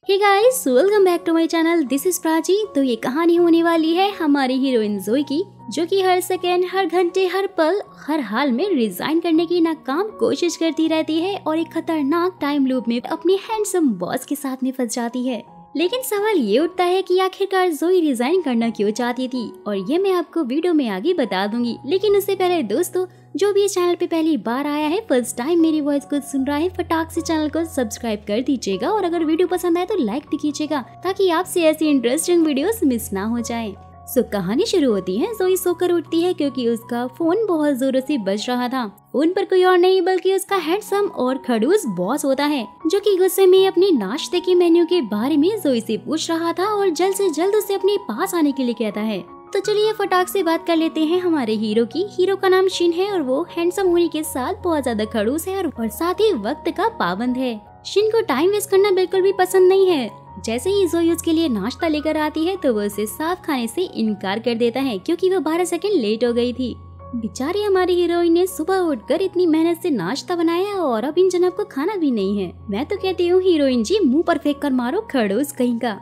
Hey guys, welcome back to my channel. This is Prachi. तो ये कहानी होने वाली है हमारी हीरोइन जोई की, जो कि हर सेकेंड, हर घंटे, हर पल, हर हाल में रिजाइन करने की नाकाम कोशिश करती रहती है और एक खतरनाक टाइम लूप में अपने हैंडसम बॉस के साथ में फंस जाती है। लेकिन सवाल ये उठता है कि आखिरकार जोई रिजाइन करना क्यों चाहती थी, और ये मैं आपको वीडियो में आगे बता दूंगी। लेकिन उससे पहले दोस्तों, जो भी इस चैनल पे पहली बार आया है, फर्स्ट टाइम मेरी वॉइस को सुन रहा है, फटाक से चैनल को सब्सक्राइब कर दीजिएगा और अगर वीडियो पसंद आए तो लाइक भी कीजिएगा, ताकि आपसे ऐसी इंटरेस्टिंग वीडियोस मिस ना हो जाए। सो कहानी शुरू होती है। जोई सोकर उठती है क्योंकि उसका फोन बहुत जोरों से बज रहा था। फोन पर कोई और नहीं बल्कि उसका हैंडसम और खड़ूस बॉस होता है, जो कि गुस्से में अपने नाश्ते के मेन्यू के बारे में जोई से पूछ रहा था और जल्द से जल्द उसे अपने पास आने के लिए कहता है। तो चलिए फटाक से बात कर लेते हैं हमारे हीरो की। हीरो का नाम शिन है और वो हैंडसम होने के साथ बहुत ज्यादा खड़ूस है और साथ ही वक्त का पाबंद है। शिन को टाइम वेस्ट करना बिल्कुल भी पसंद नहीं है। जैसे ही जोई उसके लिए नाश्ता लेकर आती है तो वो उसे साफ खाने से इनकार कर देता है, क्योंकि वो 12 सेकंड लेट हो गई थी। बेचारी हमारी हीरोइन ने सुबह उठकर इतनी मेहनत से नाश्ता बनाया और अब इन जनाब को खाना भी नहीं है। मैं तो कहती हूँ हीरोइन जी, मुँह पर फेंक कर मारो खड़ूस कहीं का।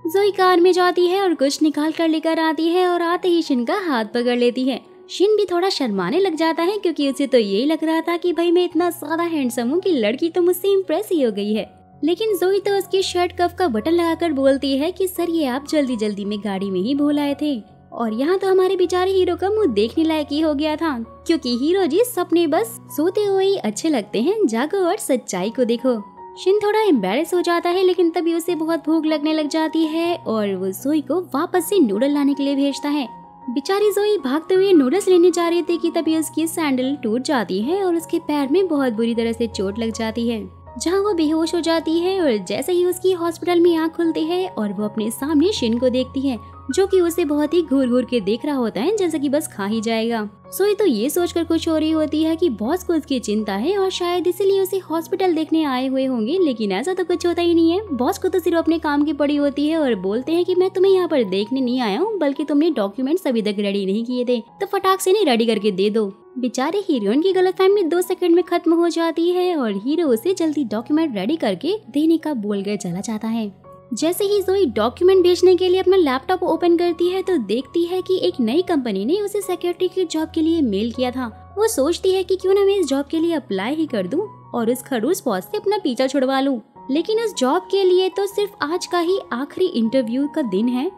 जोई कार में जाती है और कुछ निकाल कर लेकर आती है और आते ही शिन का हाथ पकड़ लेती है। शिन भी थोड़ा शर्माने लग जाता है, क्योंकि उसे तो यही लग रहा था कि भाई मैं इतना ज्यादा हैंडसम हूँ कि लड़की तो मुझसे इम्प्रेस ही हो गई है। लेकिन जोई तो उसकी शर्ट कफ का बटन लगाकर बोलती है कि सर ये आप जल्दी जल्दी में गाड़ी में ही भूल आए थे। और यहाँ तो हमारे बेचारे हीरो का मुंह देखने लायक ही हो गया था, क्योंकि हीरो जी सपने बस सोते हुए ही अच्छे लगते हैं, जागो और सच्चाई को देखो। शिन थोड़ा एम्बैरेस हो जाता है, लेकिन तभी उसे बहुत भूख लगने लग जाती है और वो जोई को वापस से नूडल लाने के लिए भेजता है। बेचारी जोई भागते हुए नूडल्स लेने जा रही थी कि तभी उसकी सैंडल टूट जाती है और उसके पैर में बहुत बुरी तरह से चोट लग जाती है, जहाँ वो बेहोश हो जाती है। और जैसे ही उसकी हॉस्पिटल में आँख खुलती है और वो अपने सामने शिन को देखती है, जो कि उसे बहुत ही घूर घूर के देख रहा होता है, जैसे कि बस खा ही जाएगा। जोई तो ये सोचकर खुश हो रही होती है कि बॉस को उसकी चिंता है और शायद इसीलिए उसे हॉस्पिटल देखने आए हुए होंगे, लेकिन ऐसा तो कुछ होता ही नहीं है। बॉस को तो सिर्फ अपने काम की पड़ी होती है और बोलते हैं कि मैं तुम्हें यहाँ पर देखने नहीं आया हूँ, बल्कि तुमने डॉक्यूमेंट्स अभी तक रेडी नहीं किए थे, तो फटाक से नहीं रेडी करके दे दो। बेचारे हीरोइन की गलतफहमी 2 सेकंड में खत्म हो जाती है और हीरो उसे जल्दी डॉक्यूमेंट रेडी करके देने का बोलकर चला जाता है। जैसे ही जोई डॉक्यूमेंट भेजने के लिए अपना लैपटॉप ओपन करती है तो देखती है कि एक नई कंपनी ने उसे सिक्योरिटी की जॉब के लिए मेल किया था। वो सोचती है कि क्यों ना मैं इस जॉब के लिए अप्लाई ही कर दूं और उस खड़ूस बॉस से अपना पीछा छुड़वा लूं। लेकिन उस जॉब के लिए तो सिर्फ आज का ही आखिरी इंटरव्यू का दिन है।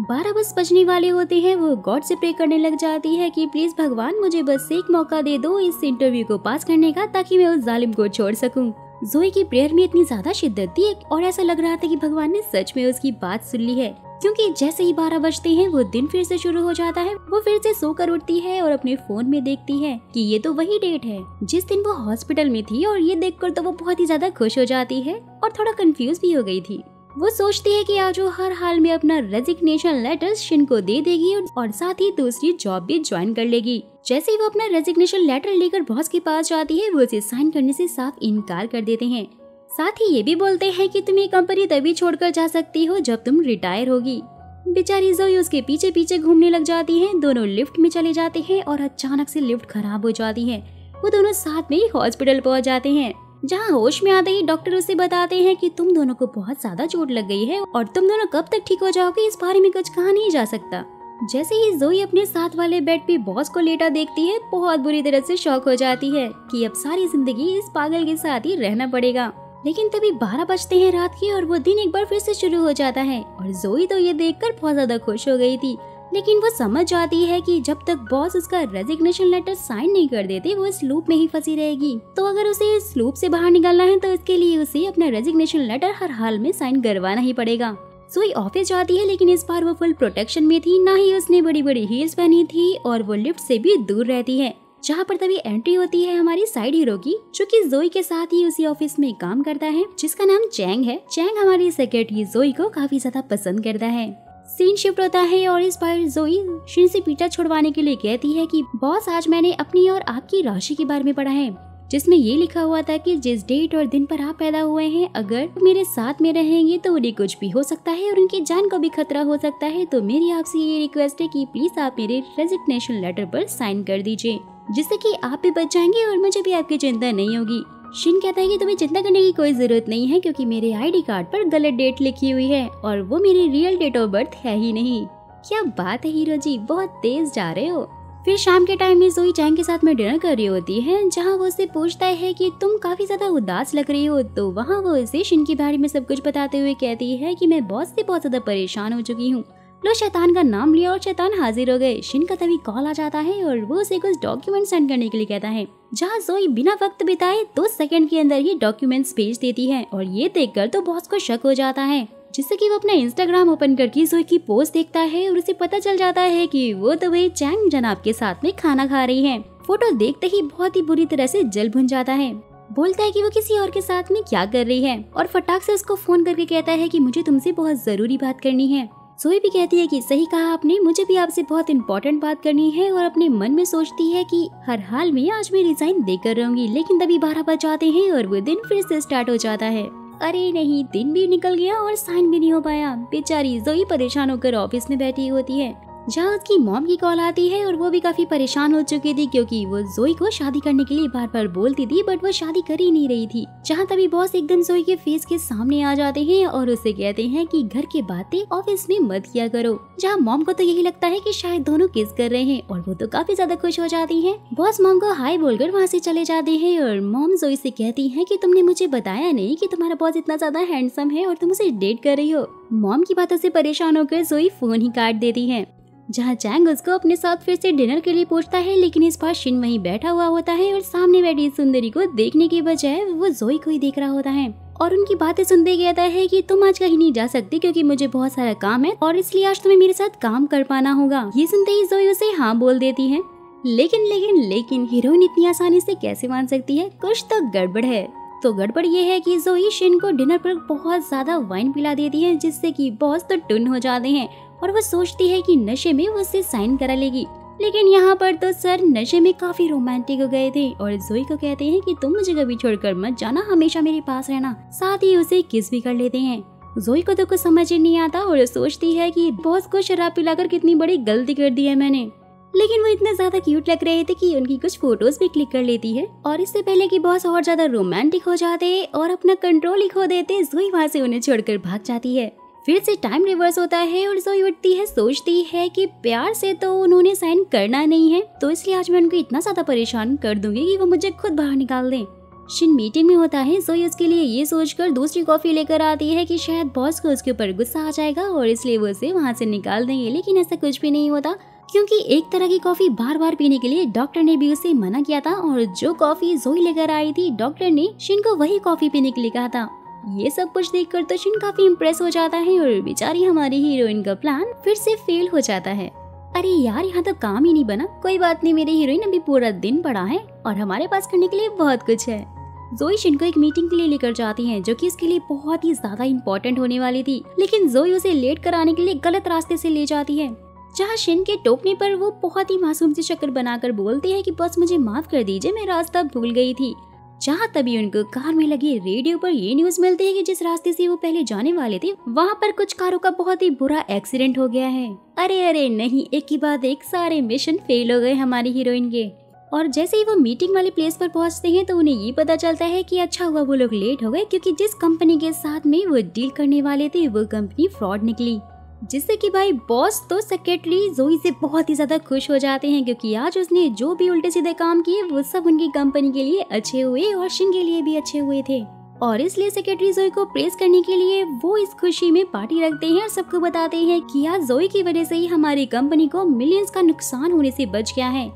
12 बस बजने वाले होते हैं। वो गॉड से प्रे करने लग जाती है कि प्लीज भगवान मुझे बस एक मौका दे दो इस इंटरव्यू को पास करने का, ताकि मैं उस जालिम को छोड़ सकूं। जोई की प्रेयर में इतनी ज्यादा शिद्दत थी और ऐसा लग रहा था कि भगवान ने सच में उसकी बात सुन ली है, क्योंकि जैसे ही 12 बजते हैं वो दिन फिर से शुरू हो जाता है। वो फिर से सोकर उठती है और अपने फोन में देखती है कि ये तो वही डेट है जिस दिन वो हॉस्पिटल में थी, और ये देखकर तो वो बहुत ही ज्यादा खुश हो जाती है और थोड़ा कंफ्यूज भी हो गई थी। वो सोचती है कि आज वो हर हाल में अपना रेजिग्नेशन लेटर शिन को दे देगी और साथ ही दूसरी जॉब भी ज्वाइन कर लेगी। जैसे ही वो अपना रेजिग्नेशन लेटर लेकर बॉस के पास जाती है, वो उसे साइन करने से साफ इनकार कर देते हैं। साथ ही ये भी बोलते हैं कि तुम ये कंपनी तभी छोड़कर जा सकती हो जब तुम रिटायर होगी। बेचारी जोई उसके पीछे पीछे घूमने लग जाती है। दोनों लिफ्ट में चले जाते हैं और अचानक से लिफ्ट खराब हो जाती है। वो दोनों साथ में ही हॉस्पिटल पहुँच जाते हैं, जहाँ होश में आते ही डॉक्टर उसे बताते हैं कि तुम दोनों को बहुत ज्यादा चोट लग गई है और तुम दोनों कब तक ठीक हो जाओगे इस बारे में कुछ कहा नहीं जा सकता। जैसे ही जोई अपने साथ वाले बेड पे बॉस को लेटा देखती है, बहुत बुरी तरह से शॉक हो जाती है कि अब सारी जिंदगी इस पागल के साथ ही रहना पड़ेगा। लेकिन तभी 12 बजते हैं रात के और वो दिन एक बार फिर से शुरू हो जाता है। और जोई तो ये देखकर बहुत ज्यादा खुश हो गई थी, लेकिन वो समझ जाती है कि जब तक बॉस उसका रेजिग्नेशन लेटर साइन नहीं कर देते वो इस लूप में ही फंसी रहेगी। तो अगर उसे इस लूप से बाहर निकलना है तो इसके लिए उसे अपना रेजिग्नेशन लेटर हर हाल में साइन करवाना ही पड़ेगा। जोई ऑफिस जाती है, लेकिन इस बार वो फुल प्रोटेक्शन में थी, ना ही उसने बड़ी बड़ी हील्स पहनी थी और वो लिफ्ट से भी दूर रहती है। जहाँ पर तभी एंट्री होती है हमारी साइड हीरो की, जो कि जोई के साथ ही उसी ऑफिस में काम करता है, जिसका नाम चैंग है। चैंग हमारी सेक्रेटरी जोई को काफी ज्यादा पसंद करता है। सीन शिफ्ट होता है और इस बार जोई शिन से पीछा छुड़वाने के लिए कहती है कि बॉस आज मैंने अपनी और आपकी राशि के बारे में पढ़ा है, जिसमें ये लिखा हुआ था कि जिस डेट और दिन पर आप पैदा हुए हैं, अगर मेरे साथ में रहेंगे तो उन्हें कुछ भी हो सकता है और उनकी जान को भी खतरा हो सकता है। तो मेरी आपसे ये रिक्वेस्ट है कि प्लीज आप मेरे रेजिग्नेशन लेटर पर साइन कर दीजिए, जिससे कि आप भी बच जाएंगे और मुझे भी आपकी चिंता नहीं होगी। शिन कहता है कि तुम्हें चिंता करने की कोई जरूरत नहीं है क्योंकि मेरे आईडी कार्ड पर गलत डेट लिखी हुई है और वो मेरी रियल डेट ऑफ बर्थ है ही नहीं। क्या बात है हीरो जी, बहुत तेज जा रहे हो। फिर शाम के टाइम में ज़ोई चैंग के साथ में डिनर कर रही होती है, जहाँ वो उससे पूछता है कि तुम काफी ज्यादा उदास लग रही हो। तो वहाँ वो उसे शिन के बारे में सब कुछ बताते हुए कहती है कि मैं बॉस से बहुत ज्यादा परेशान हो चुकी हूँ। लो शैतान का नाम लिया और शैतान हाजिर हो गए। शिन का तभी कॉल आ जाता है और वो उसे कुछ डॉक्यूमेंट सेंड करने के लिए कहता है, जहाँ ज़ोई बिना वक्त बिताए 2 सेकंड के अंदर ही डॉक्यूमेंट्स भेज देती है। और ये देखकर तो बॉस को शक हो जाता है, जिससे कि वो अपना इंस्टाग्राम ओपन करके ज़ोई की पोस्ट देखता है और उसे पता चल जाता है कि वो तो वही चैंग जनाब के साथ में खाना खा रही है। फोटो देखते ही बहुत ही बुरी तरह से जल भुन जाता है। बोलता है कि वो किसी और के साथ में क्या कर रही है और फटाक से उसको फोन करके कहता है कि मुझे तुमसे बहुत जरूरी बात करनी है। ज़ोई भी कहती है कि सही कहा आपने, मुझे भी आपसे बहुत इंपॉर्टेंट बात करनी है। और अपने मन में सोचती है कि हर हाल में आज मैं रिजाइन देकर रहूंगी। लेकिन तभी 12 बज जाते हैं और वो दिन फिर से स्टार्ट हो जाता है। अरे नहीं, दिन भी निकल गया और साइन भी नहीं हो पाया। बेचारी ज़ोई परेशान होकर ऑफिस में बैठी होती है, जहाँ उसकी मॉम की कॉल आती है और वो भी काफी परेशान हो चुकी थी क्योंकि वो ज़ोई को शादी करने के लिए बार बार बोलती थी, बट वो शादी कर ही नहीं रही थी। जहाँ तभी बॉस एकदम ज़ोई के फेस के सामने आ जाते हैं और उसे कहते हैं कि घर की बातें ऑफिस में मत किया करो। जहाँ मॉम को तो यही लगता है कि शायद दोनों किस कर रहे हैं और वो तो काफी ज्यादा खुश हो जाती है। बॉस मॉम को हाई बोलकर वहाँ से चले जाते हैं और मॉम ज़ोई से कहती है कि तुमने मुझे बताया नहीं कि तुम्हारा बॉस इतना ज्यादा हैंडसम है और तुम उसे डेट कर रही हो। मॉम की बातों से परेशान होकर ज़ोई फोन ही काट देती है। जहाँ चैंग उसको अपने साथ फिर से डिनर के लिए पूछता है, लेकिन इस बार शिन वहीं बैठा हुआ होता है और सामने बैठी सुंदरी को देखने के बजाय वो ज़ोई को ही देख रहा होता है। और उनकी बातें सुनते कहता है कि तुम आज कहीं नहीं जा सकती क्योंकि मुझे बहुत सारा काम है और इसलिए आज तुम्हें मेरे साथ काम कर पाना होगा। ये सुनते ही ज़ोई उसे हाँ बोल देती है। लेकिन हीरोइन इतनी आसानी से कैसे मान सकती है? कुछ तो गड़बड़ है। तो गड़बड़ ये है कि ज़ोई शिन को डिनर पर बहुत ज्यादा वाइन पिला देती है, जिससे कि बॉस तो टुन हो जाते हैं और वो सोचती है कि नशे में वो उससे साइन करा लेगी। लेकिन यहाँ पर तो सर नशे में काफी रोमांटिक हो गए थे और ज़ोई को कहते हैं कि तुम मुझे कभी छोड़कर मत जाना, हमेशा मेरे पास रहना। साथ ही उसे किस भी कर लेते हैं। ज़ोई को तो कुछ समझ ही नहीं आता और सोचती है कि बॉस को शराब पिलाकर कितनी बड़ी गलती कर दी है मैंने। लेकिन वो इतने ज्यादा क्यूट लग रहे थे कि उनकी कुछ फोटोज भी क्लिक कर लेती है और इससे पहले कि बॉस और ज्यादा रोमांटिक हो जाते और अपना कंट्रोल ही खो देते, ज़ोई वहाँ से उन्हें छोड़कर भाग जाती है। फिर से टाइम रिवर्स होता है और ज़ोई उठती है, सोचती है कि प्यार से तो उन्होंने साइन करना नहीं है, तो इसलिए आज मैं उनको इतना ज्यादा परेशान कर दूंगी कि वो मुझे खुद बाहर निकाल दें। शिन मीटिंग में होता है। ज़ोई उसके लिए ये सोचकर दूसरी कॉफी लेकर आती है कि शायद बॉस को उसके ऊपर गुस्सा आ जाएगा और इसलिए वो उसे वहाँ से निकाल देंगे, लेकिन ऐसा कुछ भी नहीं होता क्योंकि एक तरह की कॉफी बार बार पीने के लिए डॉक्टर ने भी उसे मना किया था और जो कॉफी ज़ोई लेकर आई थी डॉक्टर ने शिन को वही कॉफी पीने के लिए कहा था। ये सब कुछ देखकर तो शिन काफी इम्प्रेस हो जाता है और बेचारी हमारी हीरोइन का प्लान फिर से फेल हो जाता है। अरे यार, यहाँ तो काम ही नहीं बना। कोई बात नहीं, मेरी हीरोइन अभी पूरा दिन पड़ा है और हमारे पास करने के लिए बहुत कुछ है। ज़ोई शिन को एक मीटिंग के लिए लेकर जाती है जो कि इसके लिए बहुत ही ज्यादा इम्पोर्टेंट होने वाली थी, लेकिन ज़ोई उसे लेट कराने के लिए गलत रास्ते से ले जाती है। जहाँ शिन के टोकने पर वो बहुत ही मासूम सी शक्ल बनाकर बोलती है कि बस मुझे माफ कर दीजिए, मैं रास्ता भूल गई थी। जहाँ तभी उनको कार में लगी रेडियो पर ये न्यूज मिलती है कि जिस रास्ते से वो पहले जाने वाले थे वहाँ पर कुछ कारों का बहुत ही बुरा एक्सीडेंट हो गया है। अरे नहीं, एक के बाद एक सारे मिशन फेल हो गए हमारी हीरोइन के। और जैसे ही वो मीटिंग वाले प्लेस पर पहुँचते हैं तो उन्हें ये पता चलता है कि अच्छा हुआ वो लोग लेट हो गए, क्योंकि जिस कंपनी के साथ में वो डील करने वाले थे वो कंपनी फ्रॉड निकली। जिससे कि भाई बॉस तो सेक्रेटरी ज़ोई से बहुत ही ज्यादा खुश हो जाते हैं, क्योंकि आज उसने जो भी उल्टे सीधे काम किए वो सब उनकी कंपनी के लिए अच्छे हुए और शिन के लिए भी अच्छे हुए थे। और इसलिए सेक्रेटरी ज़ोई को प्रेस करने के लिए वो इस खुशी में पार्टी रखते हैं और सबको बताते हैं कि आज ज़ोई की वजह से ही हमारी कंपनी को मिलियंस का नुकसान होने से बच गया है।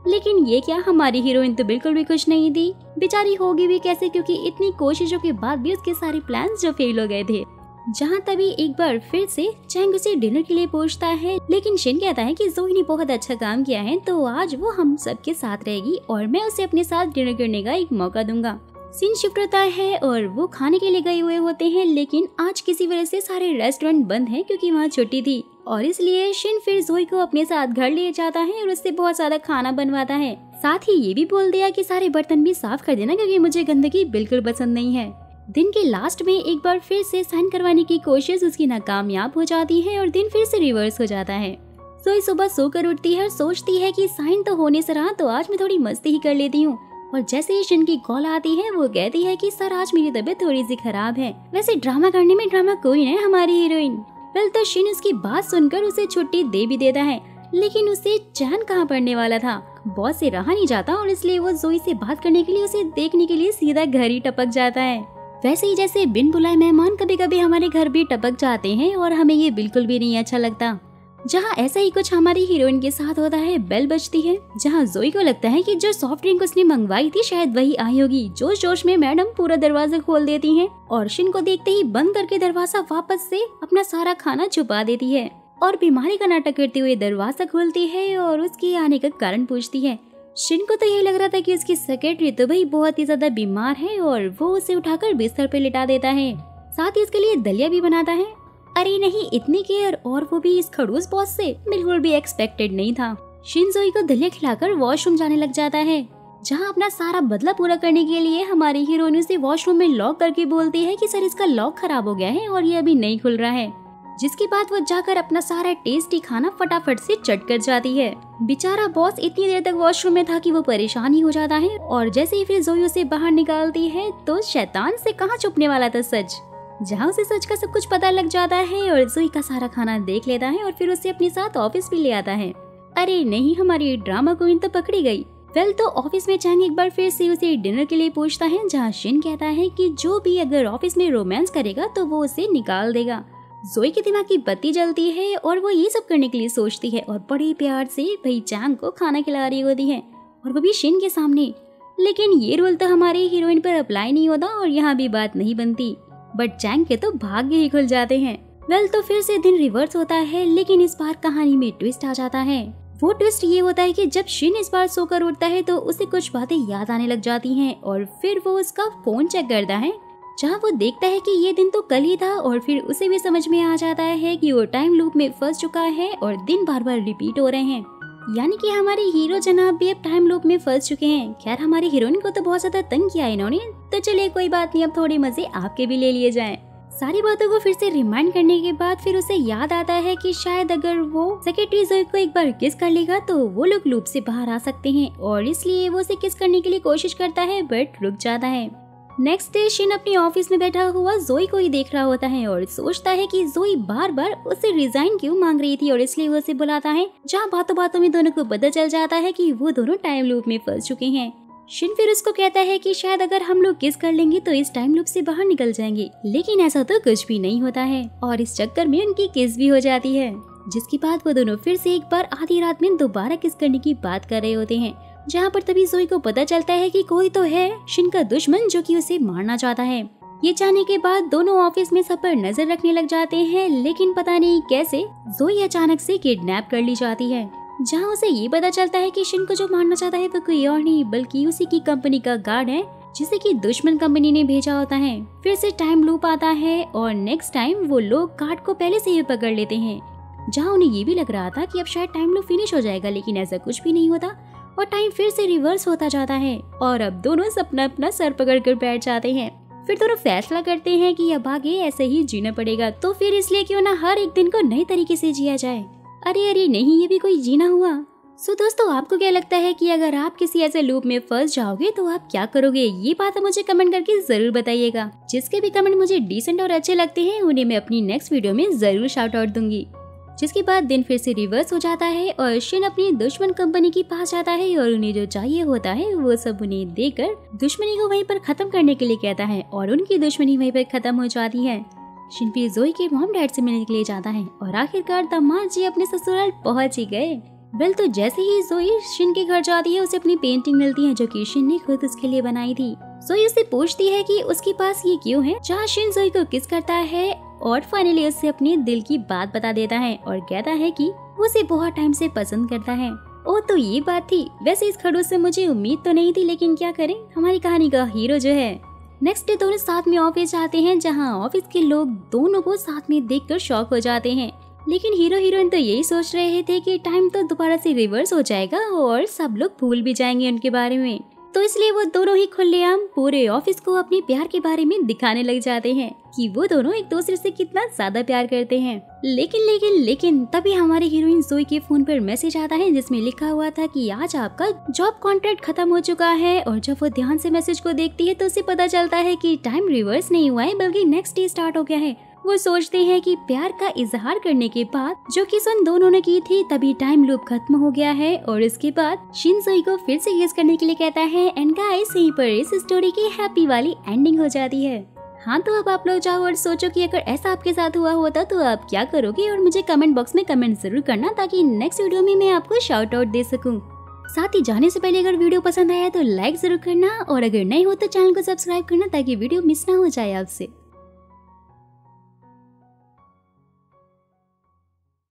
लेकिन ये क्या, हमारी हीरोइन तो बिल्कुल भी खुश नहीं थी। बेचारी होगी भी कैसे, क्योंकि इतनी कोशिशों के बाद भी उसके सारे प्लान्स जो फेल हो गए थे। जहाँ तभी एक बार फिर से चैंग उसे डिनर के लिए पूछता है, लेकिन शिन कहता है कि ज़ोई ने बहुत अच्छा काम किया है तो आज वो हम सबके साथ रहेगी और मैं उसे अपने साथ डिनर करने का एक मौका दूंगा। सीन शिफ्ट होता है और वो खाने के लिए गए हुए होते हैं, लेकिन आज किसी वजह से सारे रेस्टोरेंट बंद हैं क्योंकि वहाँ छुट्टी थी। और इसलिए शिन फिर ज़ोई को अपने साथ घर ले जाता है और उससे बहुत ज्यादा खाना बनवाता है। साथ ही ये भी बोल दिया कि सारे बर्तन भी साफ कर देना क्योंकि मुझे गंदगी बिल्कुल पसंद नहीं है। दिन के लास्ट में एक बार फिर से साइन करवाने की कोशिश उसकी नाकामयाब हो जाती है और दिन फिर से रिवर्स हो जाता है। ज़ोई सुबह सोकर उठती है और सोचती है कि साइन तो होने से रहा तो आज मैं थोड़ी मस्ती ही कर लेती हूँ। और जैसे ही शिन की कॉल आती है वो कहती है कि सर आज मेरी तबीयत थोड़ी सी खराब है। वैसे ड्रामा करने में ड्रामा क्वीन है हमारी हीरोइन। वेल तो शिन उसकी बात सुनकर उसे छुट्टी दे भी देता है, लेकिन उसे चैन कहाँ पड़ने वाला था। बॉस से रहा नहीं जाता और इसलिए वो जोई से बात करने के लिए उसे देखने के लिए सीधा घर ही टपक जाता है। वैसे ही जैसे बिन बुलाए मेहमान कभी कभी हमारे घर भी टपक जाते हैं और हमें ये बिल्कुल भी नहीं अच्छा लगता। जहाँ ऐसा ही कुछ हमारी हीरोइन के साथ होता है। बेल बजती है जहाँ जोई को लगता है कि जो सॉफ्ट ड्रिंक उसने मंगवाई थी शायद वही आई होगी। जोश जोश में मैडम पूरा दरवाजा खोल देती हैं और शिन को देखते ही बंद करके दरवाजा वापस से अपना सारा खाना छुपा देती है और बीमारी का नाटक करते हुए दरवाजा खोलती है और उसके आने का कारण पूछती है। शिन को तो यही लग रहा था कि उसकी सेक्रेटरी तो भाई बहुत ही ज्यादा बीमार है और वो उसे उठाकर बिस्तर पे लिटा देता है, साथ ही उसके लिए दलिया भी बनाता है। अरे नहीं, इतनी केयर और वो भी इस खड़ूस बॉस से बिल्कुल भी एक्सपेक्टेड नहीं था। शिन जोई को दलिया खिलाकर वॉशरूम जाने लग जाता है, जहाँ अपना सारा बदला पूरा करने के लिए हमारी हीरोइन उसे वॉशरूम में लॉक करके बोलती है कि सर इसका लॉक खराब हो गया है और ये अभी नहीं खुल रहा है। जिसके बाद वो जाकर अपना सारा टेस्टी खाना फटाफट से चट कर जाती है। बेचारा बॉस इतनी देर तक वॉशरूम में था कि वो परेशान ही हो जाता है और जैसे ही फिर जोई उसे बाहर निकालती है तो शैतान से कहाँ छुपने वाला था सच, जहाँ उसे सच का सब कुछ पता लग जाता है और जोई का सारा खाना देख लेता है और फिर उसे अपने साथ ऑफिस भी ले आता है। अरे नहीं, हमारी ड्रामा क्वीन तो पकड़ी गई। वेल तो ऑफिस में चैंग एक बार फिर से उसे डिनर के लिए पूछता है, जहाँ शिन कहता है कि जो भी अगर ऑफिस में रोमांस करेगा तो वो उसे निकाल देगा। जोई के दिमाग की बत्ती जलती है और वो ये सब करने के लिए सोचती है और बड़े प्यार से भाई चैंग को खाना खिला रही होती है और वो भी शिन के सामने। लेकिन ये रूल तो हमारी हीरोइन पर अप्लाई नहीं होता और यहाँ भी बात नहीं बनती, बट चैंग के तो भाग्य ही खुल जाते हैं। वेल तो फिर से दिन रिवर्स होता है, लेकिन इस बार कहानी में ट्विस्ट आ जाता है। वो ट्विस्ट ये होता है कि जब शिन इस बार सोकर उठता है तो उसे कुछ बातें याद आने लग जाती हैं और फिर वो उसका फोन चेक करता है, जहाँ वो देखता है कि ये दिन तो कल ही था और फिर उसे भी समझ में आ जाता है कि वो टाइम लूप में फंस चुका है और दिन बार बार रिपीट हो रहे हैं, यानी कि हमारे हीरो जनाब भी अब टाइम लूप में फंस चुके हैं। खैर हमारी हीरोइन को तो बहुत ज्यादा तंग किया इन्होंने, तो चलिए कोई बात नहीं, अब थोड़े मजे आपके भी ले लिए जाएं। सारी बातों को फिर से रिमाइंड करने के बाद फिर उसे याद आता है कि शायद अगर वो सेक्रेटरी जोई को एक बार किस कर लेगा तो वो लोग लूप से बाहर आ सकते हैं और इसलिए वो उसे किस करने के लिए कोशिश करता है बट रुक जाता है। नेक्स्ट डे शिन अपनी ऑफिस में बैठा हुआ जोई को ही देख रहा होता है और सोचता है कि जोई बार बार उससे रिजाइन क्यों मांग रही थी और इसलिए वो उसे बुलाता है, जहाँ बातों बातों में दोनों को पता चल जाता है कि वो दोनों टाइम लूप में फंस चुके हैं। शिन फिर उसको कहता है कि शायद अगर हम लोग किस कर लेंगे तो इस टाइम लूप से बाहर निकल जाएंगे, लेकिन ऐसा तो कुछ भी नहीं होता है और इस चक्कर में उनकी किस भी हो जाती है। जिसके बाद वो दोनों फिर से एक बार आधी रात में दोबारा किस करने की बात कर रहे होते हैं, जहाँ पर तभी जोई को पता चलता है कि कोई तो है शिन का दुश्मन जो कि उसे मारना चाहता है। ये जानने के बाद दोनों ऑफिस में सब पर नजर रखने लग जाते हैं, लेकिन पता नहीं कैसे जोई अचानक से किडनैप कर ली जाती है, जहाँ उसे ये पता चलता है कि शिन को जो मारना चाहता है वो कोई और नहीं बल्कि उसी की कंपनी का गार्ड है, जिसे कि दुश्मन कंपनी ने भेजा होता है। फिर से टाइम लूप आता है और नेक्स्ट टाइम वो लोग गार्ड को पहले से ही पकड़ लेते हैं, जहाँ उन्हें ये भी लग रहा था कि अब शायद टाइम लूप फिनिश हो जाएगा, लेकिन ऐसा कुछ भी नहीं होता और टाइम फिर से रिवर्स होता जाता है और अब दोनों अपना अपना सर पकड़ कर बैठ जाते हैं। फिर दोनों फैसला करते हैं कि अब आगे ऐसे ही जीना पड़ेगा, तो फिर इसलिए क्यों ना हर एक दिन को नए तरीके से जिया जाए। अरे नहीं, ये भी कोई जीना हुआ। सो दोस्तों, आपको क्या लगता है कि अगर आप किसी ऐसे लूप में फंस जाओगे तो आप क्या करोगे? ये बात मुझे कमेंट करके जरूर बताइएगा। जिसके भी कमेंट मुझे डिसेंट और अच्छे लगते हैं उन्हें मैं अपनी नेक्स्ट वीडियो में जरूर शाउट आउट दूंगी। जिसके बाद दिन फिर से रिवर्स हो जाता है और शिन अपनी दुश्मन कंपनी के पास जाता है और उन्हें जो चाहिए होता है वो सब उन्हें देकर दुश्मनी को वहीं पर खत्म करने के लिए कहता है और उनकी दुश्मनी वहीं पर खत्म हो जाती है। शिन फिर जोई के मॉम डैड से मिलने के लिए जाता है और आखिरकार दामाद जी अपने ससुराल पहुंच ही गए। वेल तो जैसे ही जोई शिन के घर जाती है उसे अपनी पेंटिंग मिलती है जो कि शिन ने खुद उसके लिए बनाई थी। जोई उससे पूछती है कि उसके पास ये क्यों है, जहाँ शिन जोई को किस करता है और फाइनली उससे अपने दिल की बात बता देता है और कहता है कि वो उसे बहुत टाइम से पसंद करता है। ओ तो ये बात थी। वैसे इस खड़ूस से मुझे उम्मीद तो नहीं थी, लेकिन क्या करें, हमारी कहानी का हीरो जो है। नेक्स्ट डे दोनों साथ में ऑफिस जाते हैं, जहाँ ऑफिस के लोग दोनों को साथ में देखकर शॉक हो जाते हैं, लेकिन हीरो हीरोइन तो यही सोच रहे थे कि टाइम तो दोबारा से रिवर्स हो जाएगा और सब लोग भूल भी जाएंगे उनके बारे में। तो इसलिए वो दोनों ही खुलेआम पूरे ऑफिस को अपने प्यार के बारे में दिखाने लग जाते हैं कि वो दोनों एक दूसरे से कितना ज्यादा प्यार करते हैं। लेकिन तभी हमारी हीरोइन ज़ोई के फोन पर मैसेज आता है जिसमें लिखा हुआ था कि आज आपका जॉब कॉन्ट्रैक्ट खत्म हो चुका है। और जब वो ध्यान से मैसेज को देखती है तो उसे पता चलता है कि टाइम रिवर्स नहीं हुआ है बल्कि नेक्स्ट डे स्टार्ट हो गया है। वो सोचते हैं कि प्यार का इजहार करने के बाद जो कि सन दोनों ने की थी तभी टाइम लूप खत्म हो गया है। और इसके बाद शिन ज़ोई को फिर से गेस करने के लिए कहता है एंड गाइस यहीं पर इस स्टोरी की हैप्पी वाली एंडिंग हो जाती है। हाँ, तो अब आप लोग जाओ और सोचो कि अगर ऐसा आपके साथ हुआ होता तो आप क्या करोगे और मुझे कमेंट बॉक्स में कमेंट जरूर करना ताकि नेक्स्ट वीडियो में मैं आपको शाउट आउट दे सकूं। साथ ही जाने से पहले अगर वीडियो पसंद आया तो लाइक जरूर करना और अगर नए हो तो चैनल को सब्सक्राइब करना ताकि वीडियो मिस ना हो जाए आपसे।